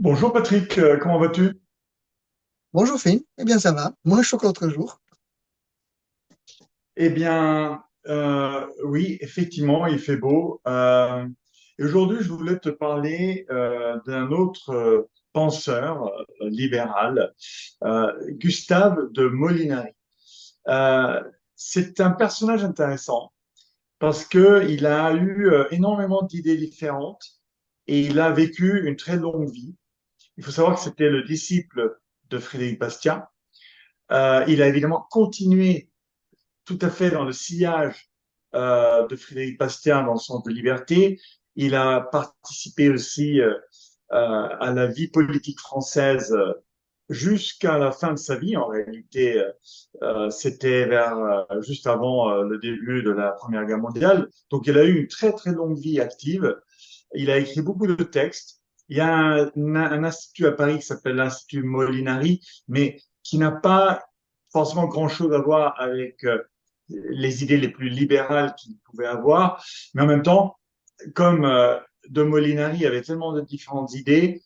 Bonjour Patrick, comment vas-tu? Bonjour Phil, eh bien ça va, moins chaud qu'autre jour. Eh bien, oui, effectivement, il fait beau. Et aujourd'hui, je voulais te parler d'un autre penseur libéral, Gustave de Molinari. Euh, c'est un personnage intéressant parce que il a eu énormément d'idées différentes et il a vécu une très longue vie. Il faut savoir que c'était le disciple de Frédéric Bastiat. Il a évidemment continué tout à fait dans le sillage de Frédéric Bastiat dans le sens de liberté. Il a participé aussi à la vie politique française jusqu'à la fin de sa vie. En réalité, c'était vers juste avant le début de la Première Guerre mondiale. Donc, il a eu une très très longue vie active. Il a écrit beaucoup de textes. Il y a un institut à Paris qui s'appelle l'Institut Molinari, mais qui n'a pas forcément grand-chose à voir avec les idées les plus libérales qu'il pouvait avoir. Mais en même temps, comme de Molinari avait tellement de différentes idées,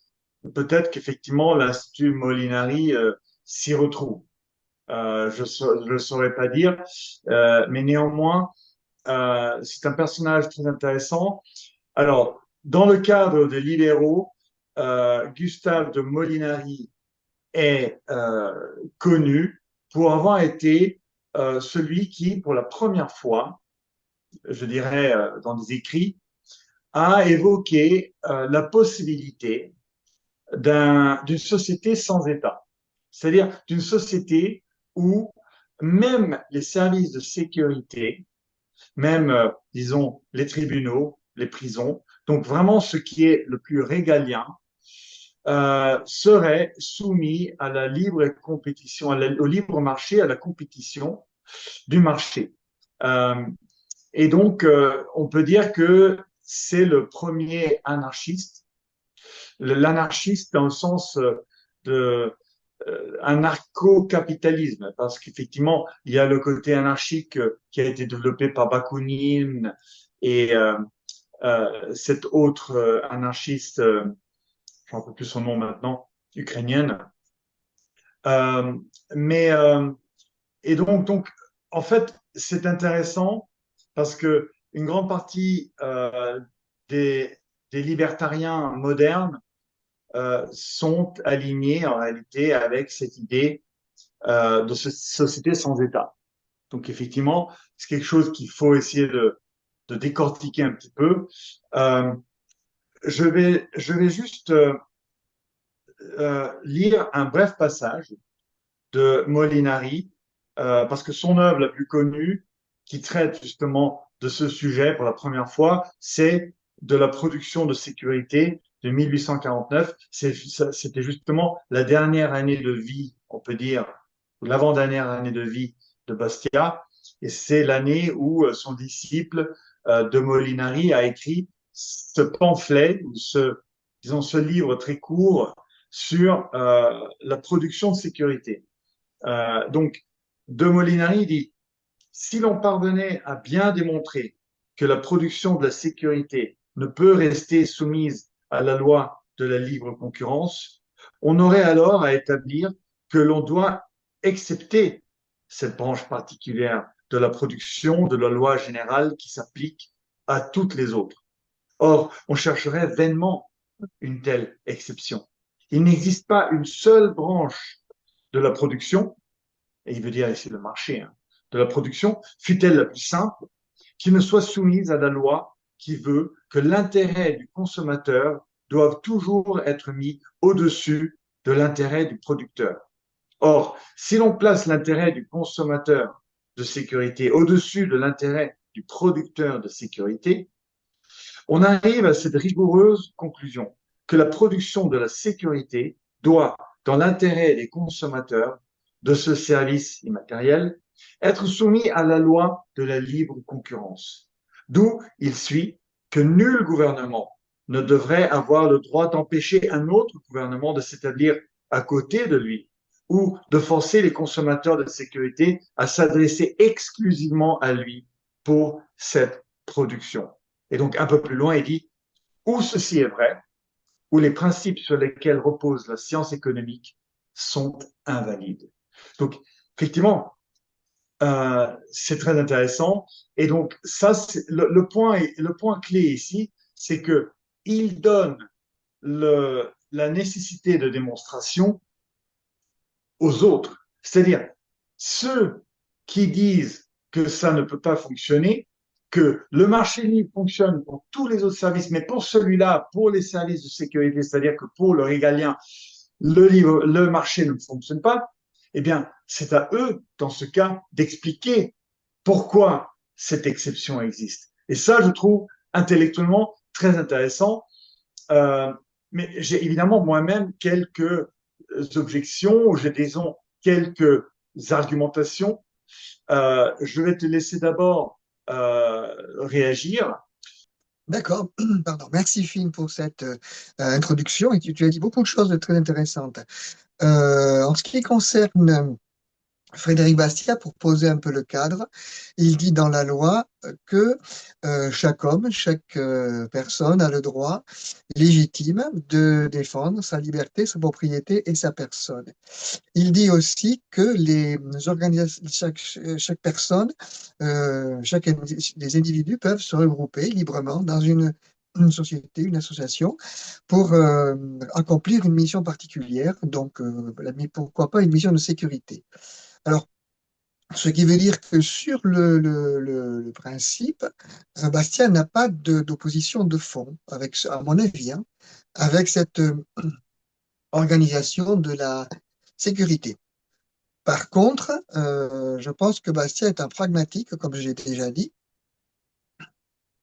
peut-être qu'effectivement l'Institut Molinari s'y retrouve. Je ne saurais pas dire, mais néanmoins, c'est un personnage très intéressant. Alors, dans le cadre des libéraux, Gustave de Molinari est connu pour avoir été celui qui, pour la première fois, je dirais dans des écrits, a évoqué la possibilité d'une société sans État, c'est-à-dire d'une société où même les services de sécurité, même, disons, les tribunaux, les prisons, donc vraiment ce qui est le plus régalien, serait soumis à la libre compétition, au libre marché, à la compétition du marché. Euh, et donc, on peut dire que c'est le premier anarchiste, l'anarchiste dans le sens de anarcho-capitalisme, parce qu'effectivement, il y a le côté anarchique qui a été développé par Bakounine et cette autre anarchiste, je ne me rappelle plus son nom maintenant, ukrainienne. Euh, mais donc, en fait, c'est intéressant parce que une grande partie des, des libertariens modernes sont alignés en réalité avec cette idée de société sans État. Donc effectivement, c'est quelque chose qu'il faut essayer de décortiquer un petit peu. Euh, je vais juste lire un bref passage de Molinari, parce que son œuvre la plus connue, qui traite justement de ce sujet pour la première fois, c'est de la production de sécurité de 1849. C'était justement la dernière année de vie, on peut dire, l'avant-dernière année de vie de Bastia, et c'est l'année où son disciple de Molinari a écrit ce pamphlet, ou disons, ce livre très court sur la production de sécurité. Donc, De Molinari dit, si l'on parvenait à bien démontrer que la production de la sécurité ne peut rester soumise à la loi de la libre concurrence, on aurait alors à établir que l'on doit accepter cette branche particulière de la production de la loi générale qui s'applique à toutes les autres. Or, on chercherait vainement une telle exception. Il n'existe pas une seule branche de la production, et il veut dire ici le marché, hein, de la production, fût-elle la plus simple, qui ne soit soumise à la loi qui veut que l'intérêt du consommateur doive toujours être mis au-dessus de l'intérêt du producteur. Or, si l'on place l'intérêt du consommateur de sécurité au-dessus de l'intérêt du producteur de sécurité, on arrive à cette rigoureuse conclusion que la production de la sécurité doit, dans l'intérêt des consommateurs de ce service immatériel, être soumis à la loi de la libre concurrence. D'où il suit que nul gouvernement ne devrait avoir le droit d'empêcher un autre gouvernement de s'établir à côté de lui ou de forcer les consommateurs de sécurité à s'adresser exclusivement à lui pour cette production. Et donc, un peu plus loin, il dit, où ceci est vrai, où les principes sur lesquels repose la science économique sont invalides. Donc, effectivement, c'est très intéressant. Et donc, ça, c'est le point clé ici, c'est que il donne la nécessité de démonstration aux autres. C'est-à-dire, ceux qui disent que ça ne peut pas fonctionner, que le marché libre fonctionne pour tous les autres services, mais pour celui-là, pour les services de sécurité, c'est-à-dire que pour le régalien, le marché ne fonctionne pas, eh bien, c'est à eux, dans ce cas, d'expliquer pourquoi cette exception existe. Et ça, je trouve intellectuellement très intéressant. Euh, mais j'ai évidemment moi-même quelques objections, j'ai disons quelques argumentations. Je vais te laisser d'abord réagir. D'accord, pardon. Merci Finn pour cette introduction et tu as dit beaucoup de choses de très intéressantes. En ce qui concerne Frédéric Bastiat, pour poser un peu le cadre, il dit dans la loi que chaque homme, chaque personne a le droit légitime de défendre sa liberté, sa propriété et sa personne. Il dit aussi que chaque personne, les individus peuvent se regrouper librement dans une société, une association, pour accomplir une mission particulière, donc pourquoi pas une mission de sécurité. Alors, ce qui veut dire que sur le principe, Bastien n'a pas d'opposition de fond, à mon avis, hein, avec cette organisation de la sécurité. Par contre, je pense que Bastien est un pragmatique, comme j'ai déjà dit,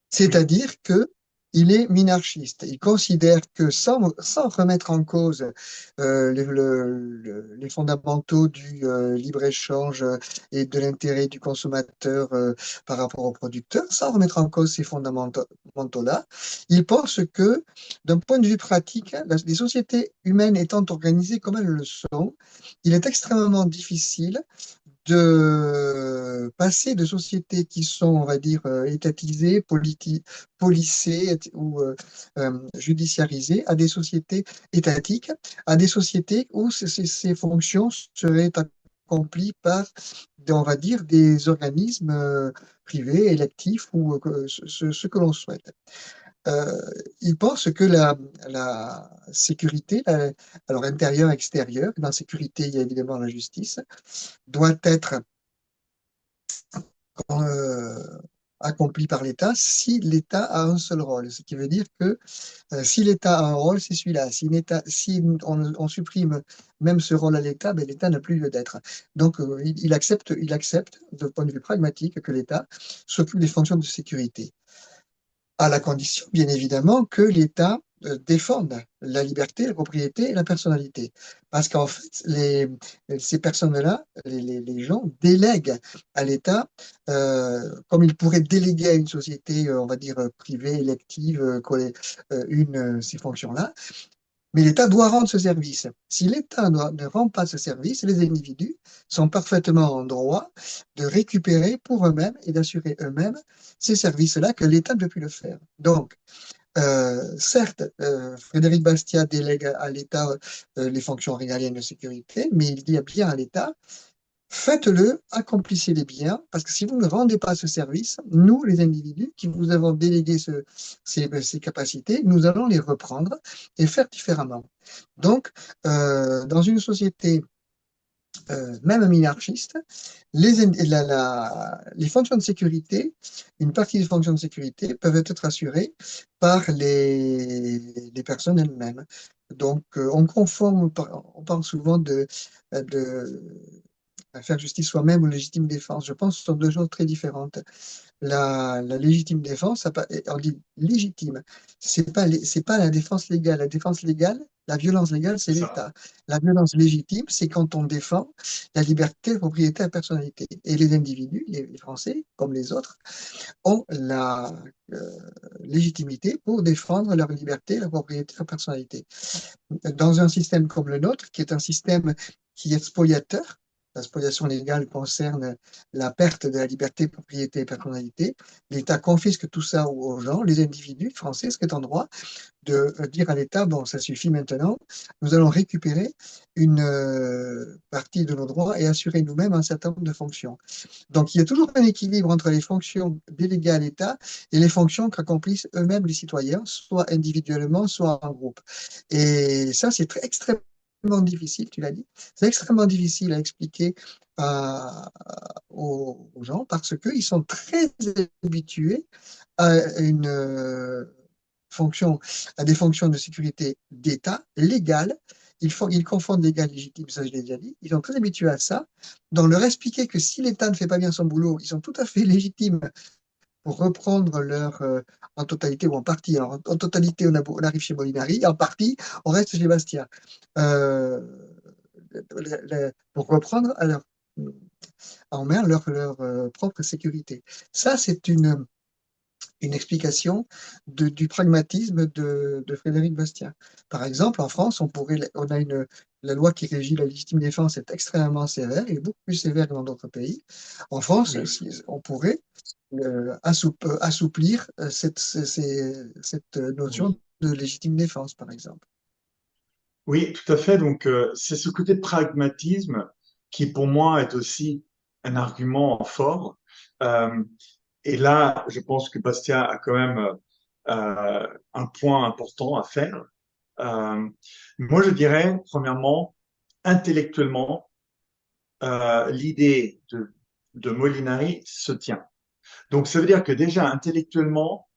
c'est-à-dire que il est minarchiste. Il considère que sans remettre en cause les fondamentaux du libre-échange et de l'intérêt du consommateur par rapport au producteur, sans remettre en cause ces fondamentaux-là, il pense que d'un point de vue pratique, les sociétés humaines étant organisées comme elles le sont, il est extrêmement difficile de passer de sociétés qui sont, on va dire, étatisées, policées ou judiciarisées à des sociétés étatiques, à des sociétés où ces fonctions seraient accomplies par, on va dire, des organismes privés, électifs ou ce que l'on souhaite. Euh, il pense que la sécurité, alors intérieure, extérieure, dans la sécurité, il y a évidemment la justice, doit être euh, accompli par l'État si l'État a un seul rôle. Ce qui veut dire que si l'État a un rôle, c'est celui-là. Si on supprime même ce rôle à l'État, ben, l'État n'a plus lieu d'être. Donc il accepte, de point de vue pragmatique, que l'État s'occupe des fonctions de sécurité, à la condition, bien évidemment, que l'État défende la liberté, la propriété et la personnalité. Parce qu'en fait, ces personnes-là, les gens, délèguent à l'État, comme ils pourraient déléguer à une société, on va dire, privée, élective, ces fonctions-là, mais l'État doit rendre ce service. Si l'État ne rend pas ce service, les individus sont parfaitement en droit de récupérer pour eux-mêmes et d'assurer eux-mêmes ces services-là que l'État ne peut plus le faire. Donc, certes, Frédéric Bastiat délègue à l'État les fonctions régaliennes de sécurité, mais il dit bien à l'État, faites-le, accomplissez-les bien, parce que si vous ne rendez pas ce service, nous, les individus qui vous avons délégué ces capacités, nous allons les reprendre et faire différemment. Donc, dans une société même minarchiste, les fonctions de sécurité, une partie des fonctions de sécurité peuvent être assurées par les personnes elles-mêmes. Donc, on parle souvent de faire justice soi-même ou légitime défense. Je pense que ce sont deux choses très différentes. La légitime défense, on dit légitime, c'est pas la défense légale. La défense légale, la violence légale, c'est C'est ça. l'État. La violence légitime, c'est quand on défend la liberté, la propriété, la personnalité. Et les individus, les Français, comme les autres, ont la légitimité pour défendre leur liberté, leur propriété, leur personnalité. Dans un système comme le nôtre, qui est un système qui est spoliateur, la spoliation légale concerne la perte de la liberté, propriété et personnalité. L'État confisque tout ça aux gens, les individus français, ce qui est en droit de dire à l'État, bon, ça suffit maintenant, nous allons récupérer une partie de nos droits et assurer nous-mêmes un certain nombre de fonctions. Donc, il y a toujours un équilibre entre les fonctions déléguées à l'État et les fonctions qu'accomplissent eux-mêmes les citoyens, soit individuellement, soit en groupe. Et ça, c'est extrêmement difficile, tu l'as dit, c'est extrêmement difficile à expliquer aux gens parce qu'ils sont très habitués à une fonction, à des fonctions de sécurité d'État légales. Ils confondent légal et légitime, ça je l'ai déjà dit. Ils sont très habitués à ça. Donc leur expliquer que si l'État ne fait pas bien son boulot, ils sont tout à fait légitimes pour reprendre en totalité ou en partie. Alors, en totalité, on arrive chez Molinari, en partie, on reste chez Bastia. Euh, pour reprendre en main leur propre sécurité. Ça, c'est une explication du pragmatisme de Frédéric Bastien. Par exemple, en France, on a la loi qui régit la légitime défense est extrêmement sévère, et beaucoup plus sévère que dans d'autres pays. En France, Oui. on pourrait assouplir cette notion Oui. de légitime défense, par exemple. Oui, tout à fait. Donc, c'est ce côté pragmatisme qui, pour moi, est aussi un argument fort. Euh, et là, je pense que Bastia a quand même un point important à faire. Euh, Moi, je dirais, premièrement, intellectuellement, l'idée de Molinari se tient. Donc, ça veut dire que déjà, intellectuellement,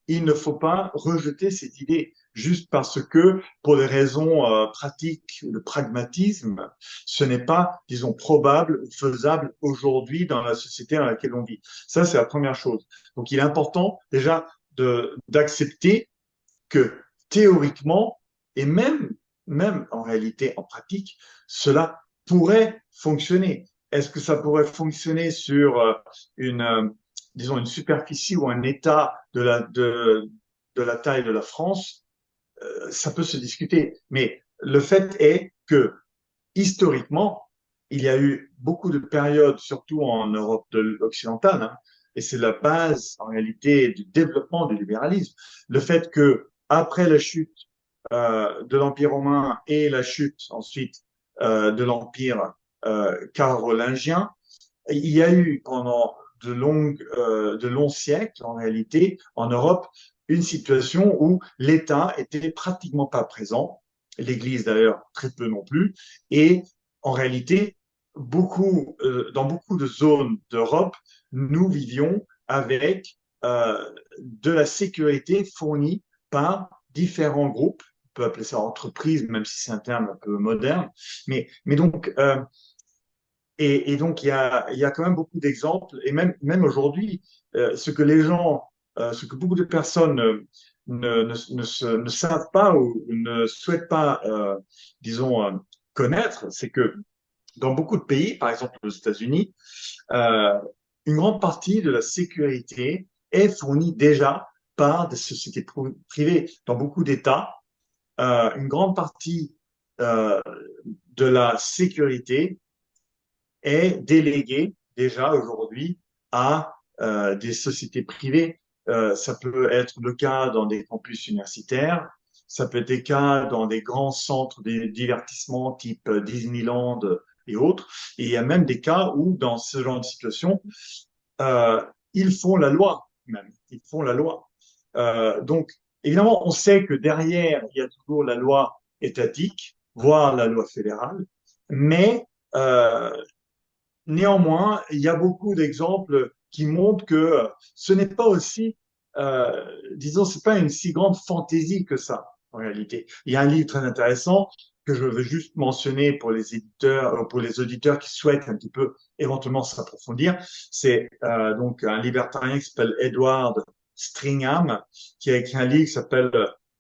il ne faut pas rejeter cette idée juste parce que, pour des raisons pratiques, le pragmatisme, ce n'est pas, disons, probable ou faisable aujourd'hui dans la société dans laquelle on vit. Ça, c'est la première chose. Donc, il est important déjà d'accepter que théoriquement et même en réalité, en pratique, cela pourrait fonctionner. Est-ce que ça pourrait fonctionner sur une, disons, une superficie ou un état de la taille de la France? Ça peut se discuter. Mais le fait est que, historiquement, il y a eu beaucoup de périodes, surtout en Europe occidentale, hein, et c'est la base, en réalité, du développement du libéralisme. Le fait que, après la chute de l'Empire romain et la chute ensuite de l'Empire carolingien, il y a eu pendant de longs siècles, en réalité, en Europe, une situation où l'État était pratiquement pas présent, l'Église d'ailleurs très peu non plus, et en réalité, dans beaucoup de zones d'Europe, nous vivions avec de la sécurité fournie par différents groupes. On peut appeler ça entreprise, même si c'est un terme un peu moderne. Mais donc, et donc, il y a quand même beaucoup d'exemples, et même aujourd'hui, ce que beaucoup de personnes ne savent pas ou ne souhaitent pas, disons, connaître, c'est que dans beaucoup de pays, par exemple aux États-Unis, euh, une grande partie de la sécurité est fournie déjà par des sociétés privées. Dans beaucoup d'États, une grande partie euh, de la sécurité est délégué déjà aujourd'hui à des sociétés privées. Ça peut être le cas dans des campus universitaires, ça peut être le cas dans des grands centres de divertissement type Disneyland et autres. Et il y a même des cas où, dans ce genre de situation, euh, ils font la loi, même. Ils font la loi. Donc, évidemment, on sait que derrière, il y a toujours la loi étatique, voire la loi fédérale, mais néanmoins, il y a beaucoup d'exemples qui montrent que ce n'est pas aussi, disons, c'est pas une si grande fantaisie que ça, en réalité. Il y a un livre très intéressant que je veux juste mentionner pour les éditeurs, pour les auditeurs qui souhaitent un petit peu éventuellement s'approfondir. C'est donc un libertarien qui s'appelle Edward Stringham, qui a écrit un livre qui s'appelle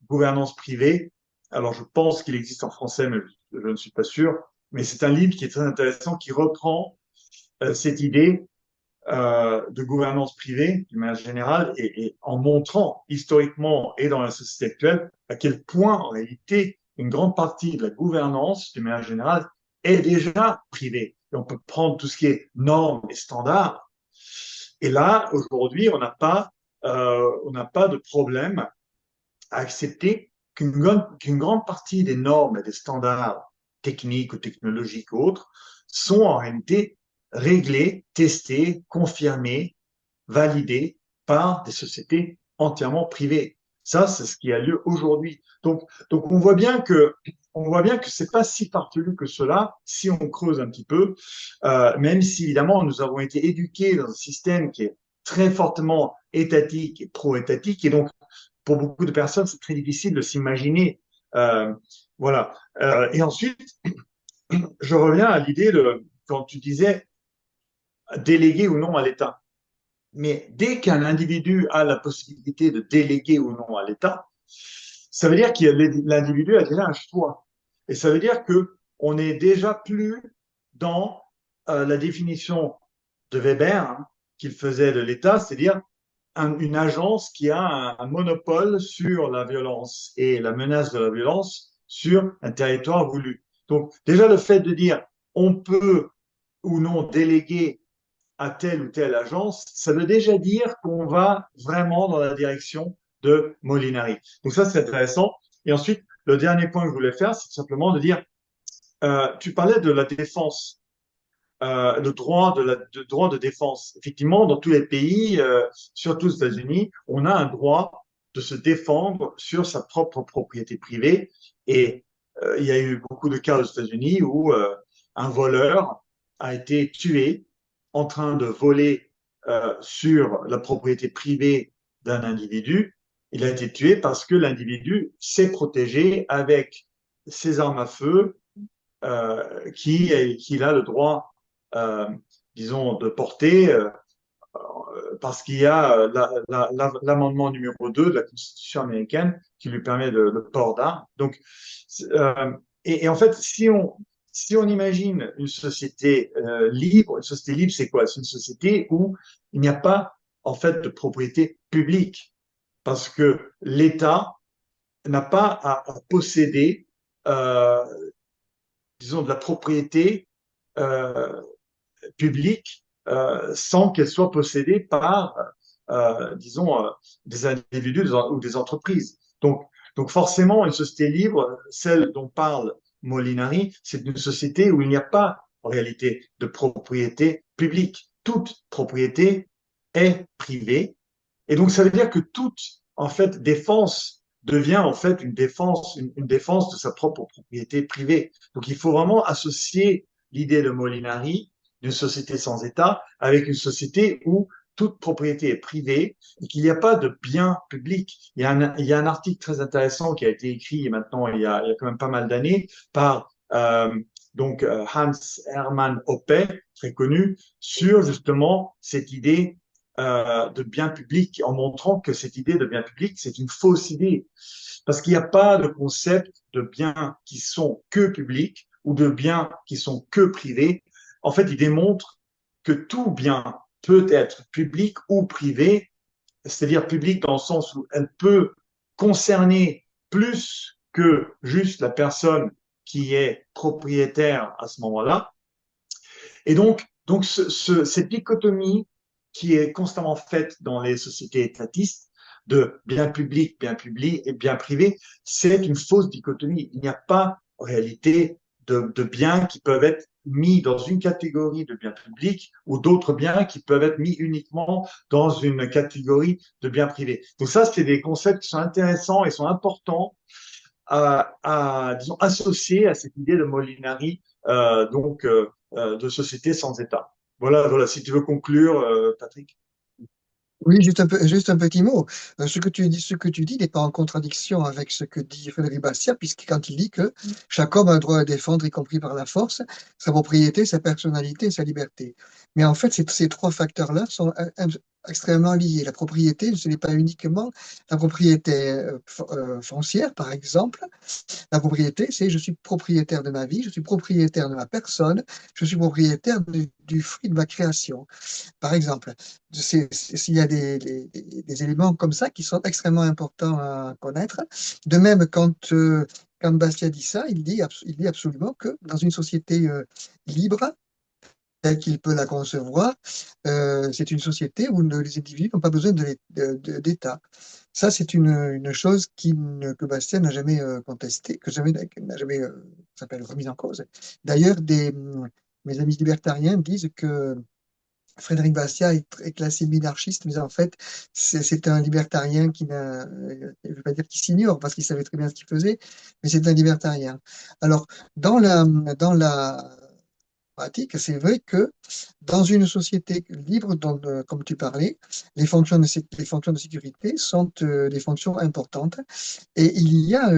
Gouvernance privée. Alors, je pense qu'il existe en français, mais je ne suis pas sûr. Mais c'est un livre qui est très intéressant, qui reprend cette idée de gouvernance privée, d'une manière générale, et en montrant historiquement et dans la société actuelle à quel point, en réalité, une grande partie de la gouvernance, d'une manière générale, est déjà privé. Et on peut prendre tout ce qui est normes et standards. Et là, aujourd'hui, on n'a pas de problème à accepter qu'une grande partie des normes et des standards techniques ou technologiques ou autres sont en réalité réglés, testés, confirmés, validés par des sociétés entièrement privées. Ça, c'est ce qui a lieu aujourd'hui. Donc on voit bien que c'est pas si farfelu que cela si on creuse un petit peu, même si évidemment nous avons été éduqués dans un système qui est très fortement étatique et pro-étatique, et donc pour beaucoup de personnes, c'est très difficile de s'imaginer. Euh, voilà. Et ensuite, je reviens à l'idée de quand tu disais déléguer ou non à l'État. Mais dès qu'un individu a la possibilité de déléguer ou non à l'État, ça veut dire que l'individu a déjà un choix. Et ça veut dire que on n'est déjà plus dans la définition de Weber, hein, qu'il faisait de l'État, c'est-à-dire une agence qui a un monopole sur la violence et la menace de la violence sur un territoire voulu. Donc déjà le fait de dire on peut ou non déléguer à telle ou telle agence, ça veut déjà dire qu'on va vraiment dans la direction de Molinari. Donc ça, c'est intéressant. Et ensuite, le dernier point que je voulais faire, c'est simplement de dire, tu parlais de la défense, le droit de défense. Effectivement, dans tous les pays, surtout aux États-Unis, on a un droit de se défendre sur sa propre propriété privée. Et il y a eu beaucoup de cas aux États-Unis où un voleur a été tué en train de voler sur la propriété privée d'un individu. Il a été tué parce que l'individu s'est protégé avec ses armes à feu qu'il a le droit, euh, disons, de porter parce qu'il y a l'amendement numéro 2 de la Constitution américaine qui lui permet le port d'armes. Donc, euh, et en fait, si on imagine une société libre, une société libre, c'est quoi? C'est une société où il n'y a pas, en fait, de propriété publique, parce que l'État n'a pas à posséder, euh, disons, de la propriété euh, publique sans qu'elle soit possédée par, disons, des individus ou des entreprises. Donc forcément, une société libre, celle dont parle Molinari, c'est une société où il n'y a pas en réalité de propriété publique. Toute propriété est privée. Et donc ça veut dire que toute, en fait, défense devient en fait une défense de sa propre propriété privée. Donc il faut vraiment associer l'idée de Molinari d'une société sans État avec une société où toute propriété est privée et qu'il n'y a pas de bien public. Il y a un article très intéressant qui a été écrit maintenant il y a quand même pas mal d'années par Hans Hermann Hoppe, très connu, sur justement cette idée de bien public, en montrant que cette idée de bien public, c'est une fausse idée. Parce qu'il n'y a pas de concept de biens qui sont que publics ou de biens qui sont que privés. En fait, il démontre que tout bien peut être public ou privé, c'est-à-dire public dans le sens où elle peut concerner plus que juste la personne qui est propriétaire à ce moment-là. Et donc cette dichotomie qui est constamment faite dans les sociétés étatistes de bien public et bien privé, c'est une fausse dichotomie. Il n'y a pas en réalité de biens qui peuvent être mis dans une catégorie de biens publics ou d'autres biens qui peuvent être mis uniquement dans une catégorie de biens privés. Donc ça, c'est des concepts qui sont intéressants et sont importants disons, associés à cette idée de Molinari, de société sans État. Voilà, si tu veux conclure, Patrick. Oui, juste un petit mot. Ce que tu dis n'est pas en contradiction avec ce que dit Frédéric Bastiat, puisque quand il dit que chaque homme a le droit à défendre, y compris par la force, sa propriété, sa personnalité et sa liberté. Mais en fait, ces trois facteurs-là sont extrêmement liés. La propriété, ce n'est pas uniquement la propriété foncière, par exemple. La propriété, c'est je suis propriétaire de ma vie, je suis propriétaire de ma personne, je suis propriétaire du fruit de ma création. Par exemple, s'il y a des éléments comme ça qui sont extrêmement importants à connaître. De même, quand quand Bastia dit ça, il dit absolument que dans une société libre, telle qu'il peut la concevoir, c'est une société où les individus n'ont pas besoin d'État. Ça, c'est une chose que Bastien n'a jamais contestée, n'a jamais s'appelle remise en cause. D'ailleurs, mes amis libertariens disent que Frédéric Bastiat est classé minarchiste, mais en fait, c'est un libertarien qui n'a, je ne veux pas dire qu'il s'ignore, parce qu'il savait très bien ce qu'il faisait, mais c'est un libertarien. Alors, dans la pratique, c'est vrai que dans une société libre, comme tu parlais, les fonctions de sécurité sont des fonctions importantes. Et il y a,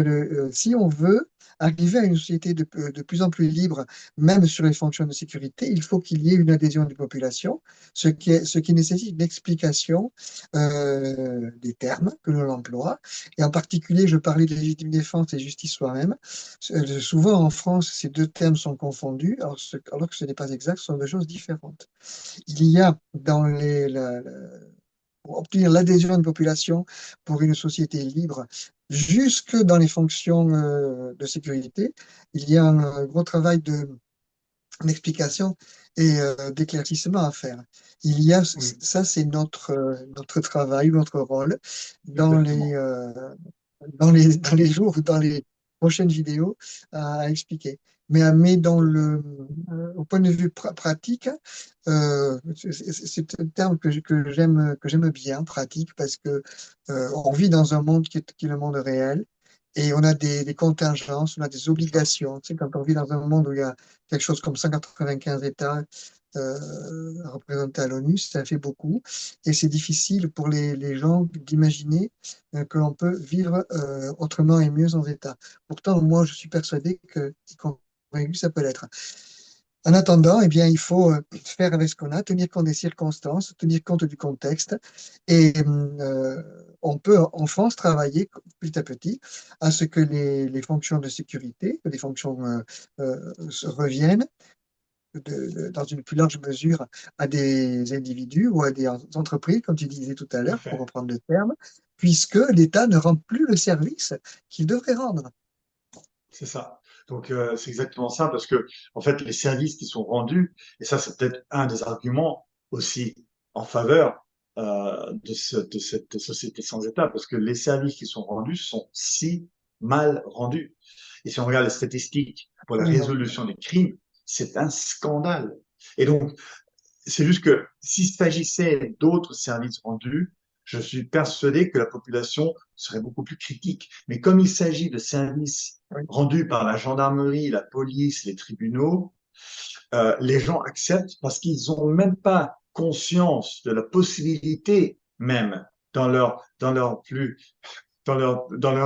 si on veut arriver à une société de plus en plus libre, même sur les fonctions de sécurité, il faut qu'il y ait une adhésion des populations, ce qui nécessite une explication des termes que l'on emploie. Et en particulier, je parlais de légitime défense et justice soi-même. Souvent en France, ces deux termes sont confondus, alors que ce n'est pas exact, ce sont deux choses différentes. Il y a dans pour obtenir l'adhésion d'une population pour une société libre, jusque dans les fonctions de sécurité, il y a un gros travail d'explication et d'éclaircissement à faire. Oui, Ça, c'est notre travail, notre rôle dans exactement. dans les jours ou dans les prochaines vidéos à expliquer. Mais au point de vue pratique, c'est un terme que j'aime bien, pratique, parce que on vit dans un monde qui est le monde réel. Et on a des contingences, on a des C'est ça. obligations. Tu sais, quand on vit dans un monde où il y a quelque chose comme 195 États représentés à l'ONU, ça fait beaucoup. Et c'est difficile pour les gens d'imaginer que l'on peut vivre autrement et mieux sans État. Pourtant, moi, je suis persuadé y convaincu, ça peut l'être. En attendant, eh bien, il faut faire avec ce qu'on a, tenir compte des circonstances, tenir compte du contexte. Et on peut, en France, travailler petit à petit à ce que les fonctions de sécurité, que les fonctions reviennent dans une plus large mesure à des individus ou à des entreprises, comme tu disais tout à Tout à l'heure, pour fait. reprendre le terme, puisque l'État ne rend plus le service qu'il devrait rendre. C'est ça. Donc, c'est exactement ça, parce que, en fait, les services qui sont rendus, et ça, c'est peut-être un des arguments aussi en faveur de cette société sans État, parce que les services qui sont rendus sont si mal rendus. Et si on regarde les statistiques pour la Absolument. résolution des crimes, c'est un scandale. Et donc, c'est juste que s'il s'agissait d'autres services rendus, je suis persuadé que la population serait beaucoup plus critique. Mais comme il s'agit de services Oui. rendus par la gendarmerie, la police, les tribunaux, les gens acceptent parce qu'ils n'ont même pas conscience de la possibilité même dans leur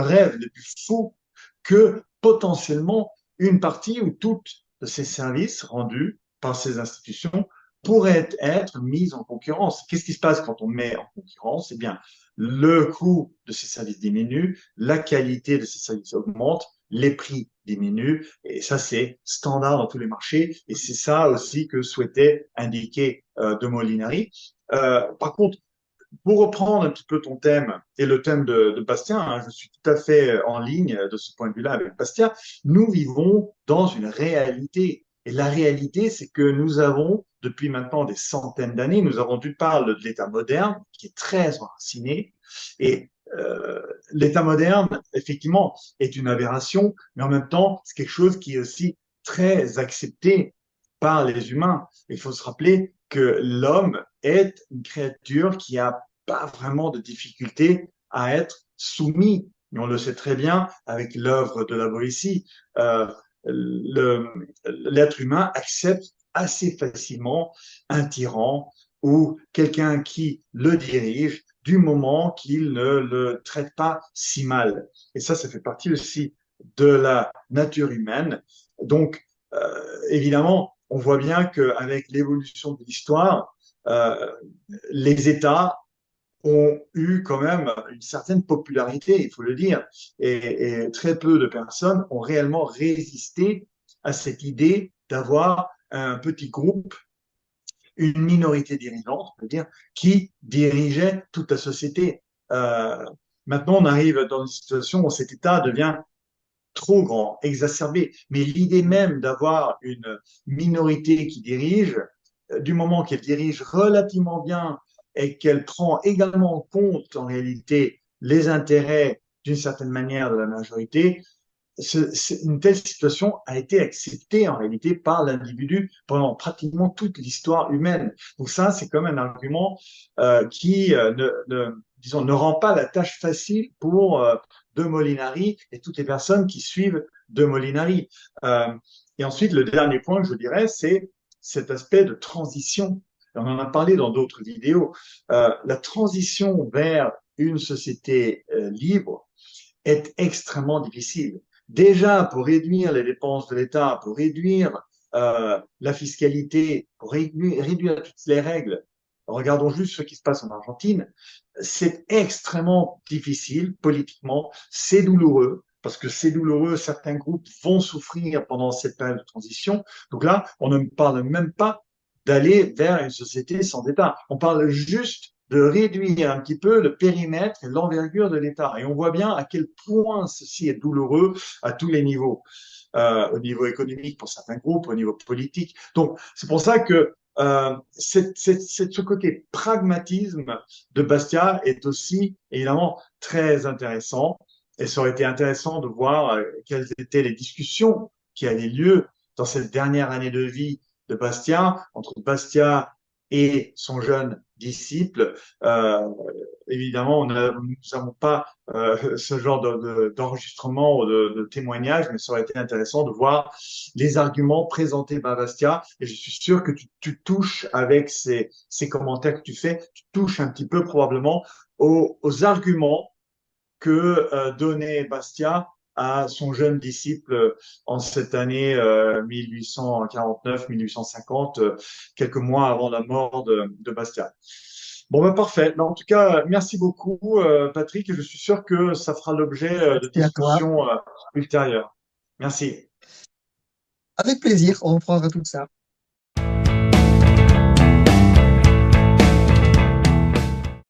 rêve les plus fous que potentiellement une partie ou toutes de ces services rendus par ces institutions pourraient être mises en concurrence. Qu'est-ce qui se passe quand on met en concurrence? Eh bien, le coût de ces services diminue, la qualité de ces services augmente, les prix diminuent, et ça c'est standard dans tous les marchés, et c'est ça aussi que souhaitait indiquer De Molinari. Par contre, pour reprendre un petit peu ton thème et le thème de Bastien, hein, je suis tout à fait en ligne de ce point de vue-là avec Bastien. Nous vivons dans une réalité. Et la réalité, c'est que nous avons, depuis maintenant des centaines d'années, nous avons d'une part de l'État moderne, qui est très enraciné, et l'État moderne, effectivement, est une aberration, mais en même temps, c'est quelque chose qui est aussi très accepté par les humains. Il faut se rappeler que l'homme est une créature qui n'a pas vraiment de difficulté à être soumis. Et on le sait très bien avec l'œuvre de la Boétie. L'être humain accepte assez facilement un tyran ou quelqu'un qui le dirige du moment qu'il ne le traite pas si mal. Et ça fait partie aussi de la nature humaine. Donc, évidemment, on voit bien qu'avec l'évolution de l'histoire, euh, les États ont eu quand même une certaine popularité, il faut le dire, et très peu de personnes ont réellement résisté à cette idée d'avoir un petit groupe, une minorité dirigeante, on peut dire, qui dirigeait toute la société. Maintenant, on arrive dans une situation où cet État devient trop grand, exacerbé. Mais l'idée même d'avoir une minorité qui dirige, du moment qu'elle dirige relativement bien et qu'elle prend également en compte en réalité les intérêts d'une certaine manière de la majorité, une telle situation a été acceptée en réalité par l'individu pendant pratiquement toute l'histoire humaine. Donc ça, c'est comme un argument qui disons, ne rend pas la tâche facile pour De Molinari et toutes les personnes qui suivent De Molinari. Euh, et ensuite, le dernier point que je dirais, c'est cet aspect de transition. On en a parlé dans d'autres vidéos. La transition vers une société libre est extrêmement difficile. Déjà, pour réduire les dépenses de l'État, pour réduire la fiscalité, pour réduire toutes les règles, regardons juste ce qui se passe en Argentine, c'est extrêmement difficile politiquement, c'est douloureux, parce que c'est douloureux, certains groupes vont souffrir pendant cette période de transition. Donc là, on ne parle même pas d'aller vers une société sans État. On parle juste de réduire un petit peu le périmètre et l'envergure de l'État. Et on voit bien à quel point ceci est douloureux à tous les niveaux, au niveau économique pour certains groupes, au niveau politique. Donc c'est pour ça que ce côté pragmatisme de Bastia est aussi évidemment très intéressant. Et ça aurait été intéressant de voir quelles étaient les discussions qui avaient lieu dans cette dernière année de vie de Bastia, entre Bastia et son jeune disciple. Évidemment, nous n'avons pas ce genre d'enregistrement ou de témoignage, mais ça aurait été intéressant de voir les arguments présentés par Bastia. Et je suis sûr que tu touches avec ces commentaires que tu fais, tu touches un petit peu probablement aux arguments que donnait Bastia à son jeune disciple en cette année 1849-1850, quelques mois avant la mort de Bastia. Bon, ben parfait. En tout cas, merci beaucoup, Patrick, et je suis sûr que ça fera l'objet de Merci à toi. discussions ultérieures. Merci. Avec plaisir, on reprendra tout ça.